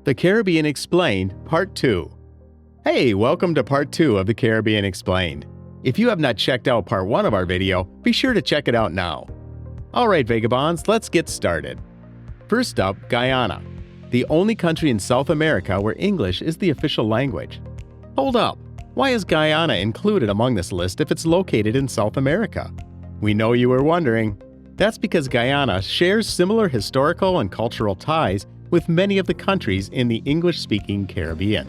The Caribbean Explained, Part 2. Hey, welcome to Part 2 of The Caribbean Explained. If you have not checked out Part 1 of our video, be sure to check it out now. Alright vagabonds, let's get started. First up, Guyana, the only country in South America where English is the official language. Hold up, why is Guyana included among this list if it's located in South America? We know you were wondering. That's because Guyana shares similar historical and cultural ties with many of the countries in the English-speaking Caribbean.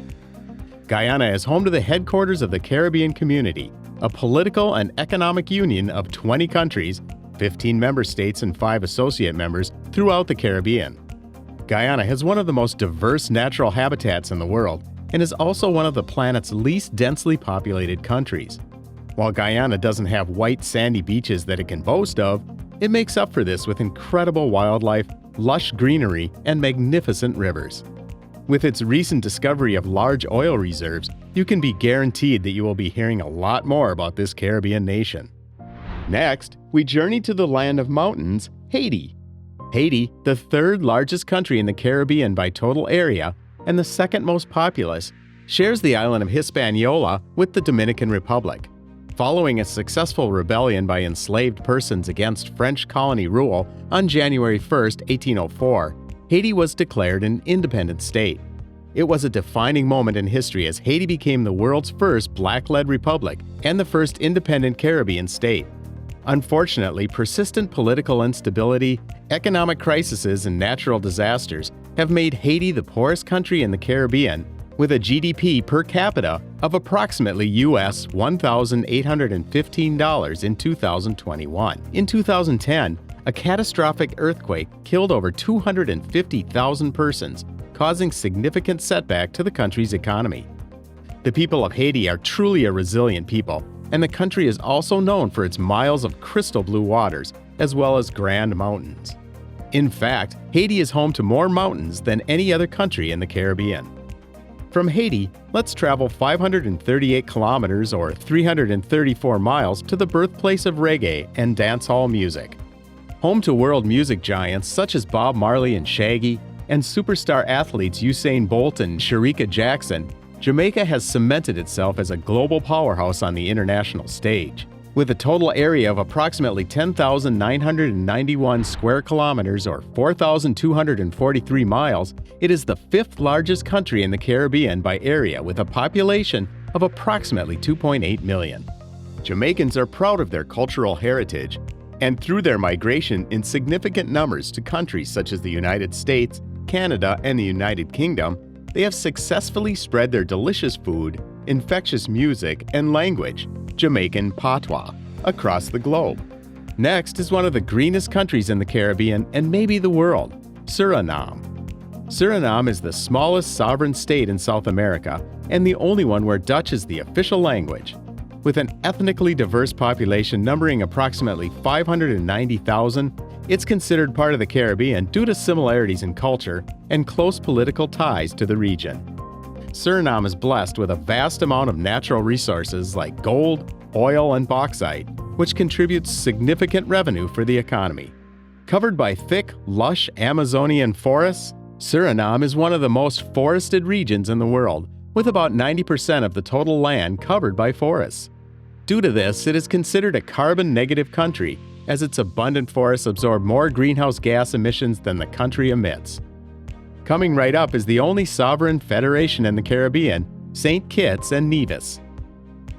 Guyana is home to the headquarters of the Caribbean Community, a political and economic union of 20 countries, 15 member states and 5 associate members throughout the Caribbean. Guyana has one of the most diverse natural habitats in the world and is also one of the planet's least densely populated countries. While Guyana doesn't have white sandy beaches that it can boast of, it makes up for this with incredible wildlife, lush greenery, and magnificent rivers. With its recent discovery of large oil reserves, you can be guaranteed that you will be hearing a lot more about this Caribbean nation. Next, we journey to the land of mountains, Haiti. Haiti, the third largest country in the Caribbean by total area and the second most populous, shares the island of Hispaniola with the Dominican Republic. Following a successful rebellion by enslaved persons against French colony rule on January 1, 1804, Haiti was declared an independent state. It was a defining moment in history as Haiti became the world's first black-led republic and the first independent Caribbean state. Unfortunately, persistent political instability, economic crises, and natural disasters have made Haiti the poorest country in the Caribbean, with a GDP per capita of approximately US $1,815 in 2021. In 2010, a catastrophic earthquake killed over 250,000 persons, causing significant setback to the country's economy. The people of Haiti are truly a resilient people, and the country is also known for its miles of crystal blue waters, as well as grand mountains. In fact, Haiti is home to more mountains than any other country in the Caribbean. From Haiti, let's travel 538 kilometers or 334 miles to the birthplace of reggae and dancehall music. Home to world music giants such as Bob Marley and Shaggy, and superstar athletes Usain Bolt and Shericka Jackson, Jamaica has cemented itself as a global powerhouse on the international stage. With a total area of approximately 10,991 square kilometers or 4,243 miles, it is the fifth largest country in the Caribbean by area with a population of approximately 2.8 million. Jamaicans are proud of their cultural heritage, and through their migration in significant numbers to countries such as the United States, Canada, and the United Kingdom, they have successfully spread their delicious food, infectious music, and language, Jamaican patois, across the globe. Next is one of the greenest countries in the Caribbean and maybe the world, Suriname. Suriname is the smallest sovereign state in South America and the only one where Dutch is the official language. With an ethnically diverse population numbering approximately 590,000, it's considered part of the Caribbean due to similarities in culture and close political ties to the region. Suriname is blessed with a vast amount of natural resources like gold, oil, and bauxite, which contributes significant revenue for the economy. Covered by thick, lush Amazonian forests, Suriname is one of the most forested regions in the world, with about 90% of the total land covered by forests. Due to this, it is considered a carbon-negative country, as its abundant forests absorb more greenhouse gas emissions than the country emits. Coming right up is the only sovereign federation in the Caribbean, St. Kitts and Nevis.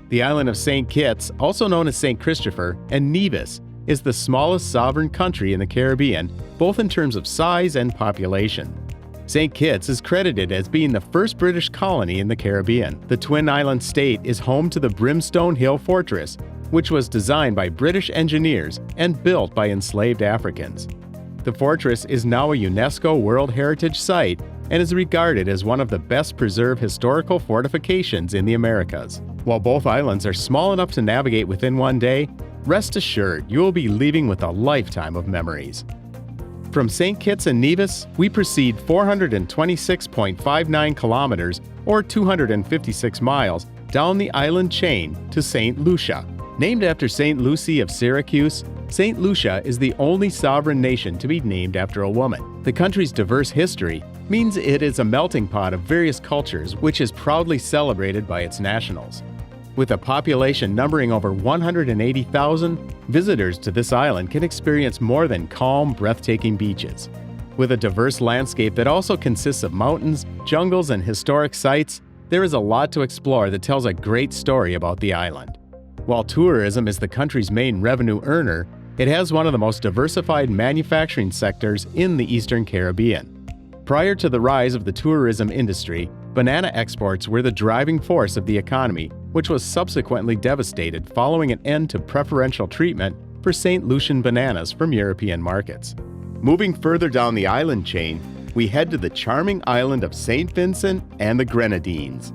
The island of St. Kitts, also known as St. Christopher, and Nevis, is the smallest sovereign country in the Caribbean, both in terms of size and population. St. Kitts is credited as being the first British colony in the Caribbean. The Twin Island state is home to the Brimstone Hill Fortress, which was designed by British engineers and built by enslaved Africans. The fortress is now a UNESCO World Heritage Site and is regarded as one of the best preserved historical fortifications in the Americas. While both islands are small enough to navigate within one day, rest assured you will be leaving with a lifetime of memories. From St. Kitts and Nevis, we proceed 426.59 kilometers or 256 miles down the island chain to St. Lucia. Named after St. Lucy of Syracuse, St. Lucia is the only sovereign nation to be named after a woman. The country's diverse history, means it is a melting pot of various cultures which is proudly celebrated by its nationals. With a population numbering over 180,000, visitors to this island can experience more than calm, breathtaking beaches. With a diverse landscape that also consists of mountains, jungles, and historic sites, there is a lot to explore that tells a great story about the island. While tourism is the country's main revenue earner, it has one of the most diversified manufacturing sectors in the Eastern Caribbean. Prior to the rise of the tourism industry, banana exports were the driving force of the economy, which was subsequently devastated following an end to preferential treatment for St. Lucian bananas from European markets. Moving further down the island chain, we head to the charming island of St. Vincent and the Grenadines.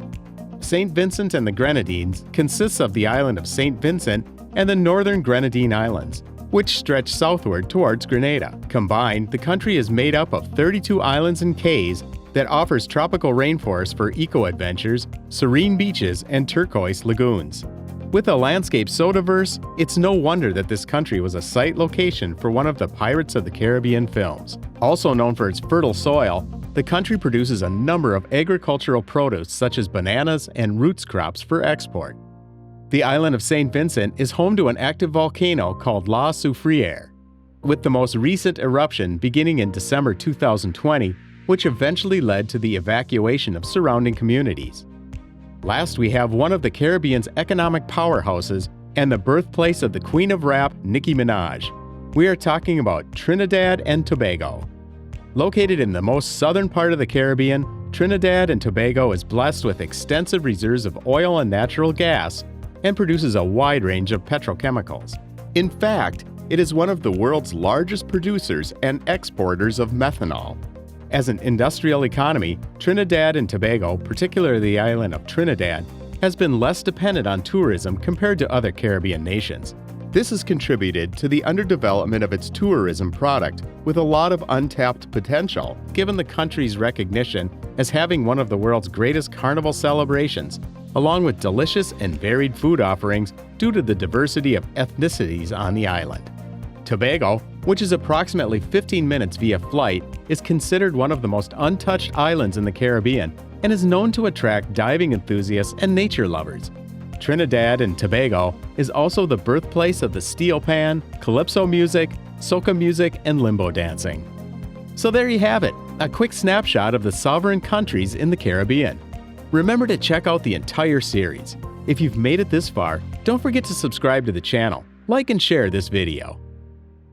St. Vincent and the Grenadines consists of the island of St. Vincent and the northern Grenadine Islands, which stretch southward towards Grenada. Combined, the country is made up of 32 islands and cays that offers tropical rainforests for eco-adventures, serene beaches, and turquoise lagoons. With a landscape so diverse, it's no wonder that this country was a site location for one of the Pirates of the Caribbean films. Also known for its fertile soil, the country produces a number of agricultural produce such as bananas and roots crops for export. The island of St. Vincent is home to an active volcano called La Soufriere, with the most recent eruption beginning in December 2020, which eventually led to the evacuation of surrounding communities. Last, we have one of the Caribbean's economic powerhouses and the birthplace of the Queen of Rap, Nicki Minaj. We are talking about Trinidad and Tobago. Located in the most southern part of the Caribbean, Trinidad and Tobago is blessed with extensive reserves of oil and natural gas and produces a wide range of petrochemicals. In fact, it is one of the world's largest producers and exporters of methanol. As an industrial economy, Trinidad and Tobago, particularly the island of Trinidad, has been less dependent on tourism compared to other Caribbean nations. This has contributed to the underdevelopment of its tourism product, with a lot of untapped potential, given the country's recognition as having one of the world's greatest carnival celebrations, along with delicious and varied food offerings due to the diversity of ethnicities on the island. Tobago, which is approximately 15 minutes via flight, is considered one of the most untouched islands in the Caribbean and is known to attract diving enthusiasts and nature lovers. Trinidad and Tobago is also the birthplace of the steel pan, calypso music, soca music, and limbo dancing. So there you have it, a quick snapshot of the sovereign countries in the Caribbean. Remember to check out the entire series. If you've made it this far, don't forget to subscribe to the channel, like and share this video.